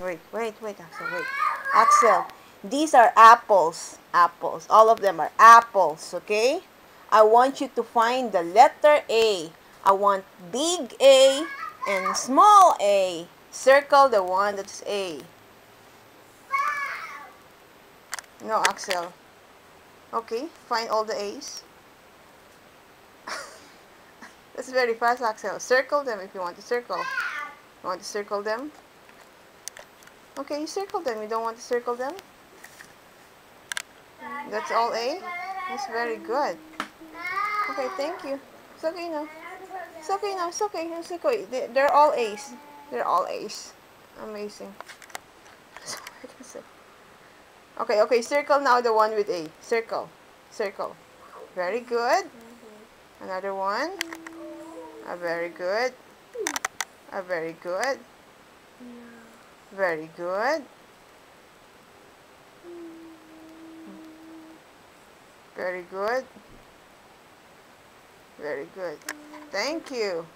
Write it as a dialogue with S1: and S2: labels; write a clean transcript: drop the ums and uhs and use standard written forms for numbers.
S1: Wait, Axel, wait. Axel, these are apples. Apples. All of them are apples, okay? I want you to find the letter A. I want big A and small A. Circle the one that's A. No, Axel. Okay, find all the A's. That's very fast, Axel. Circle them if you want to circle. You want to circle them? Okay, you circle them. You don't want to circle them? That's all A? That's very good. Okay, thank you. It's okay now. It's okay now. It's okay. It's okay. They're all A's. They're all A's. Amazing. Okay, okay. Circle now the one with A. Circle. Circle. Very good. Another one. Very good. Very good. Very good. Very good. Very good. Thank you.